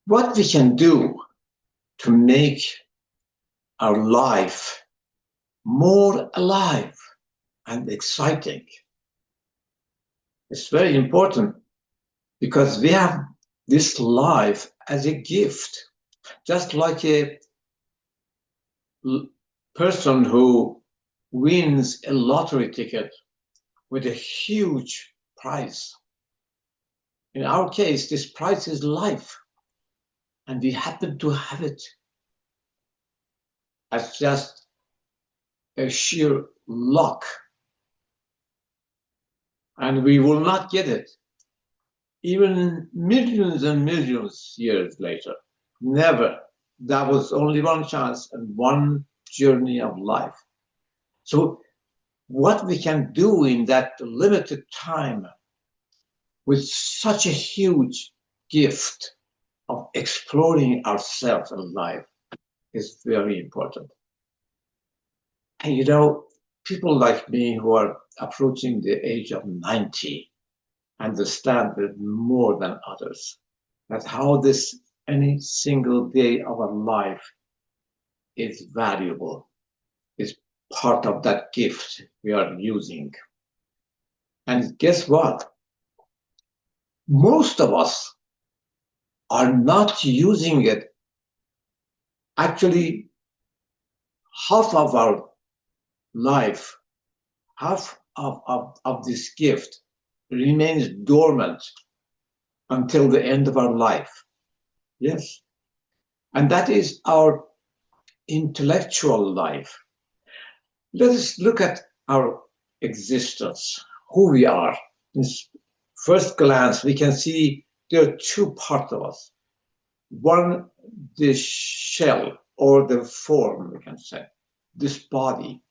What we can do to make our life more alive and exciting is very important because we have this life as a gift, just like a person who wins a lottery ticket with a huge prize. In our case, this prize is life, and we happen to have it as just a sheer luck, and we will not get it even millions and millions years later. Never. That was only one chance and one journey of life. So what we can do in that limited time with such a huge gift of exploring ourselves and life is very important. And people like me who are approaching the age of 90 understand it more than others that how this any single day of our life is valuable, is part of that gift we are using. And guess what? Most of us are not using it. Actually, half of our life, half of this gift remains dormant until the end of our life. Yes. And that is our intellectual life. Let us look at our existence, who we are. In first glance, we can see there are two parts of us. One, the shell or the form, we can say, this body,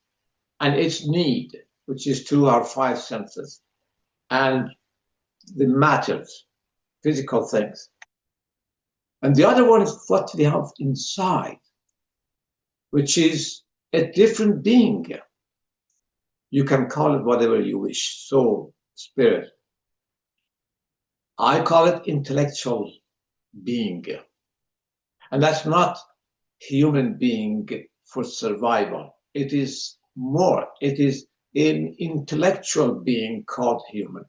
and its need, which is through our five senses, and the matters, physical things. And the other one is what we have inside, which is a different being. You can call it whatever you wish, soul, spirit. I call it intellectual being. And that's not human being for survival. It is more. It is an intellectual being called human.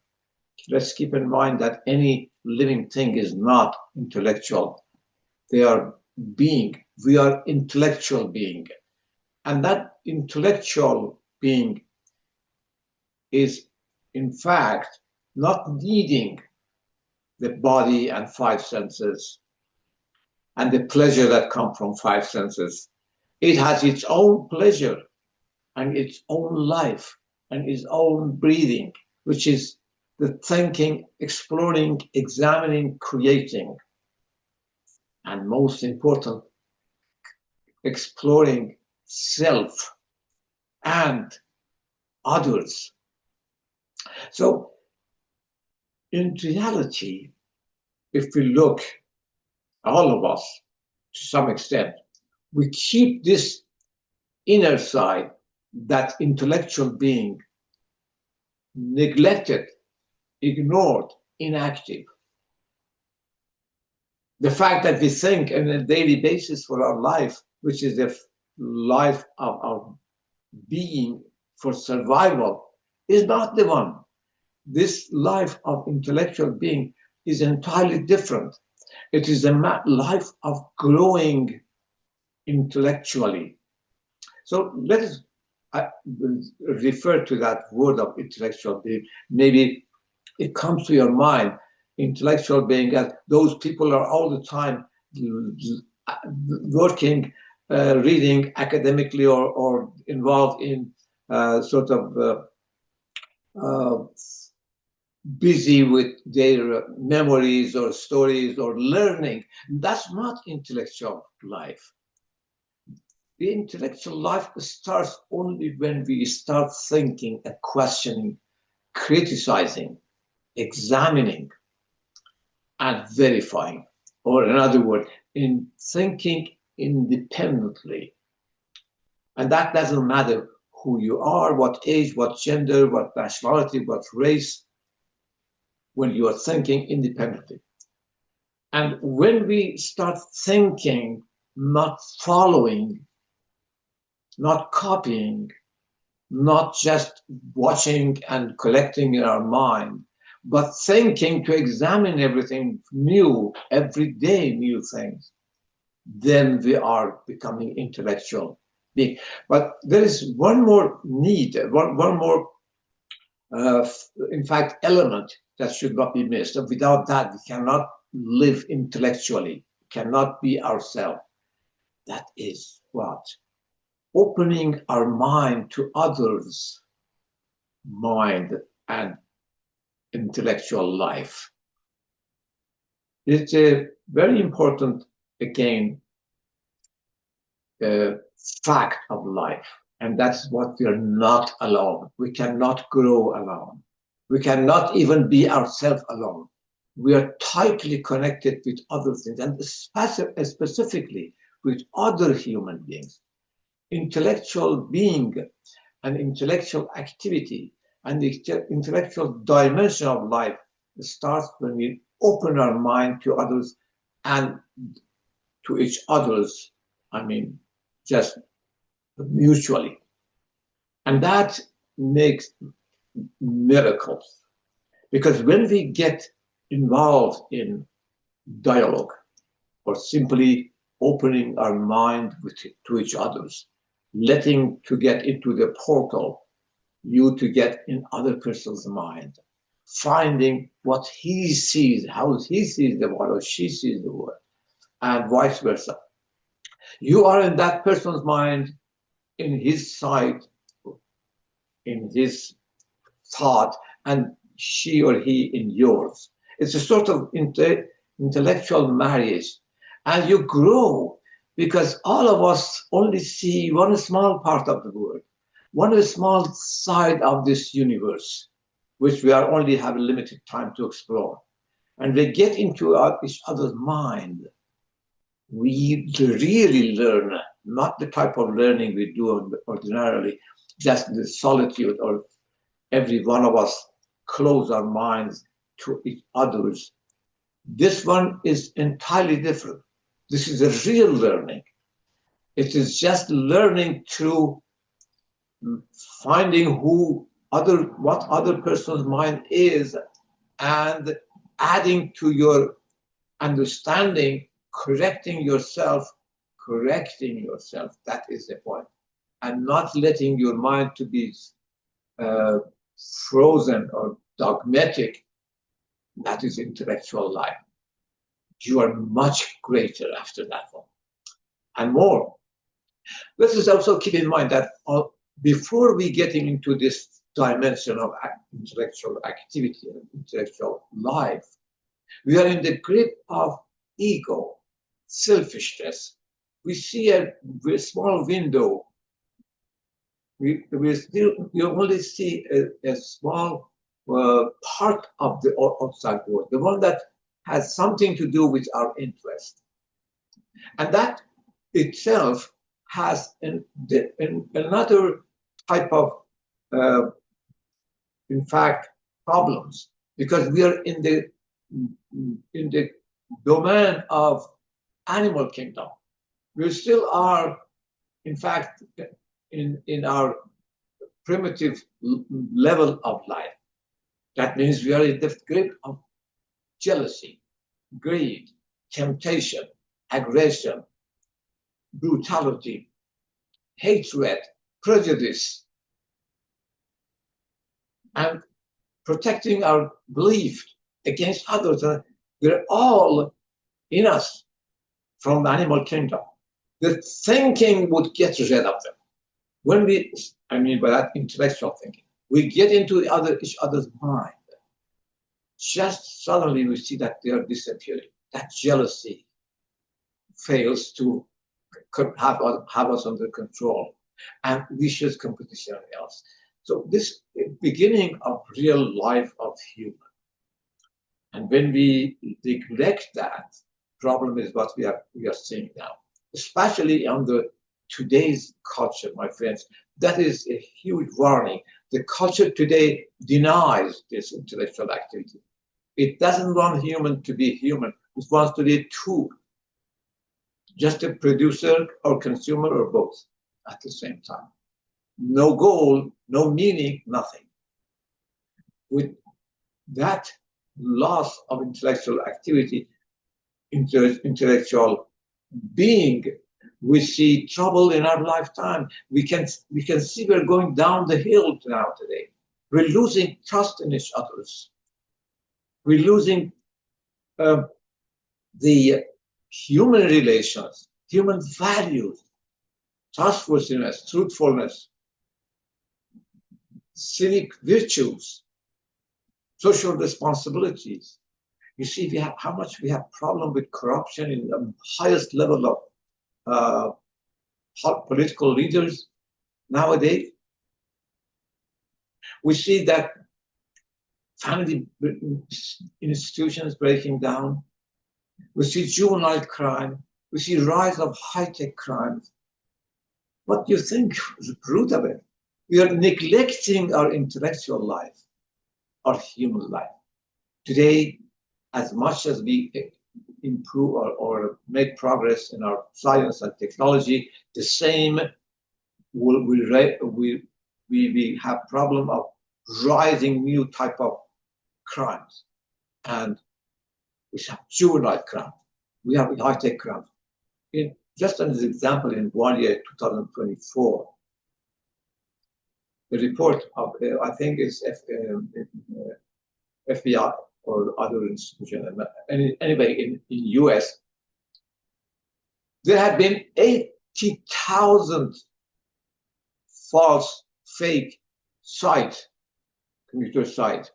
Let's keep in mind that any living thing is not intellectual. They are being. We are intellectual being. And that intellectual being is, in fact, not needing the body and five senses and the pleasure that comes from five senses. It has its own pleasure and its own life and its own breathing, which is the thinking, exploring, examining, creating, and most important, exploring self and others. So in reality, if we look, all of us, to some extent, we keep this inner side, that intellectual being, neglected, ignored, inactive. The fact that we think on a daily basis for our life, which is the life of our being for survival, is not the one. This life of intellectual being is entirely different. It is a life of growing intellectually. So let us refer to that word of intellectual being. Maybe it comes to your mind, intellectual being, as those people are all the time working, reading academically or involved in busy with their memories or stories or learning. That's not intellectual life. The intellectual life starts only when we start thinking and questioning, criticizing, examining, and verifying. Or in other words, in thinking independently. And that doesn't matter who you are, what age, what gender, what nationality, what race, when you are thinking independently. And when we start thinking, not following, not copying, not just watching and collecting in our mind, but thinking to examine everything new, every day new things, then we are becoming intellectual being. But there is one more need, one more, in fact, element that should not be missed. And without that, we cannot live intellectually, cannot be ourselves. That is what? Opening our mind to others' mind and intellectual life. It's a very important, again, uh, fact of life. And that's what we are not alone. We cannot grow alone. We cannot even be ourselves alone. We are tightly connected with other things, and specifically with other human beings. Intellectual being and intellectual activity and the intellectual dimension of life starts when we open our mind to others and to each other's, I mean, just mutually. And that makes miracles. Because when we get involved in dialogue or simply opening our mind to each other's, letting to get into the portal, you to get in other person's mind, finding what he sees, how he sees the world or she sees the world, and vice versa. You are in that person's mind, in his sight, in his thought, and she or he in yours. It's a sort of intellectual marriage. And you grow because all of us only see one small part of the world, one small side of this universe, which we are only have a limited time to explore. And we get into each other's mind. We really learn, not the type of learning we do ordinarily, just the solitude or every one of us close our minds to each other's. This one is entirely different. This is a real learning. It is just learning through finding what other person's mind is and adding to your understanding, correcting yourself. That is the point. And not letting your mind to be uh, frozen or dogmatic. That is intellectual life. You are much greater after that one. And more. Let us also keep in mind that before we getting into this dimension of intellectual activity and intellectual life, we are in the grip of ego, selfishness. We see a very small window. We only see a small part of the outside world, the one that has something to do with our interest. And that itself has another type of, uh, in fact, problems, because we are in the domain of animal kingdom. We still are, in fact, in our primitive level of life. That means we are in the grip of jealousy, greed, temptation, aggression, brutality, hatred, prejudice, and protecting our belief against others. They're all in us from the animal kingdom. The thinking would get rid of them. When we, I mean by that intellectual thinking, we get into each other's mind, just suddenly we see that they are disappearing. That jealousy fails to have us under control, and vicious competition else. So this beginning of real life of human. And when we neglect that, problem is what we are seeing now, especially under today's culture, my friends. That is a huge warning. The culture today denies this intellectual activity. It doesn't want human to be human. It wants to be a tool, just a producer or consumer or both at the same time. No goal, no meaning, nothing. With that loss of intellectual activity, intellectual being, we see trouble in our lifetime. We can see we're going down the hill now today. We're losing trust in each other. We're losing the human relations, human values, trustworthiness, truthfulness, civic virtues, social responsibilities. You see, how much we have problem with corruption in the highest level of political leaders nowadays. We see that family institutions breaking down. We see juvenile crime. We see rise of high-tech crimes. What do you think is the root of it? We are neglecting our intellectual life, our human life. Today, as much as we improve or make progress in our science and technology, the same we have problem of rising new type of crimes. And we have juvenile crime. We have high-tech crime. Just as an example, in 1 year, 2024, the report of, I think it's FBI or other institution, anyway, in US, there have been 80,000 false, fake sites, computer sites,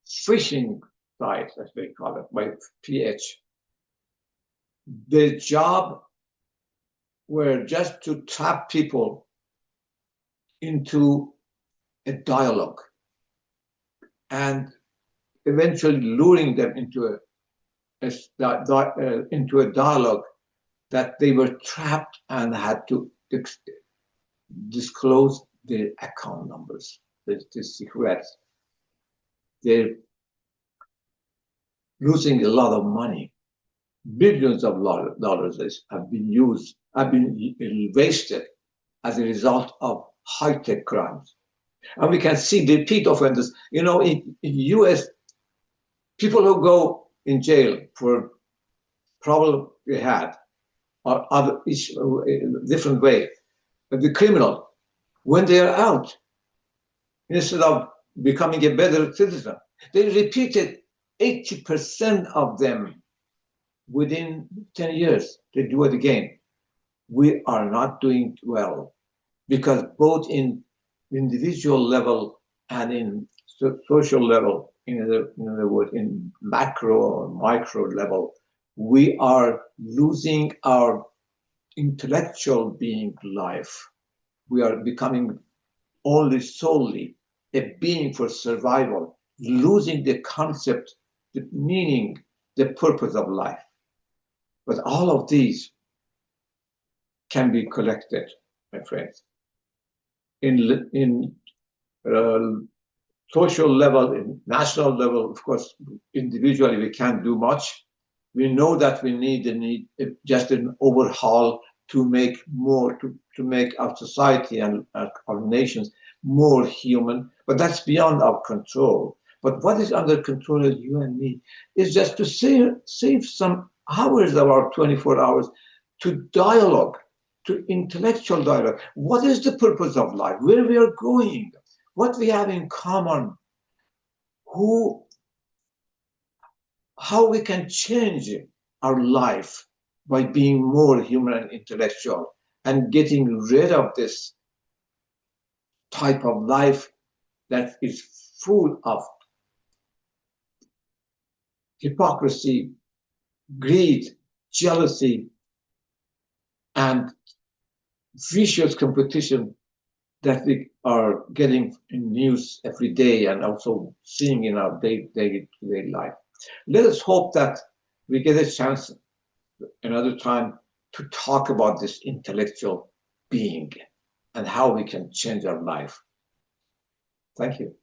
phishing sites, as they call it, by PH. Their job were just to trap people into a dialogue and eventually luring them into a dialogue that they were trapped and had to disclose their account numbers, the secrets. They're losing a lot of money. Billions of dollars have been wasted as a result of high-tech crimes. And we can see the repeat offenders. You know, in US, people who go in jail for problem they had or other different way, but the criminal, when they are out, instead of becoming a better citizen, they repeated 80% of them within 10 years. They do it again. We are not doing well because both in individual level and in social level, in other words, in macro or micro level, we are losing our intellectual being life. We are becoming only solely a being for survival, losing the concept, the meaning, the purpose of life. But all of these can be collected, my friends. In social level, in national level, of course, individually we can't do much. We know that we need just an overhaul to make more, to make our society and our nations more human, but that's beyond our control. But what is under control of you and me is just to save some hours of our 24 hours to dialogue, to intellectual dialogue. What is the purpose of life? Where we are going? What we have in common? How we can change our life by being more human and intellectual and getting rid of this type of life that is full of hypocrisy, greed, jealousy, and vicious competition that we are getting in news every day and also seeing in our day-to-day life. Let us hope that we get a chance another time to talk about this intellectual being and how we can change our life. Thank you.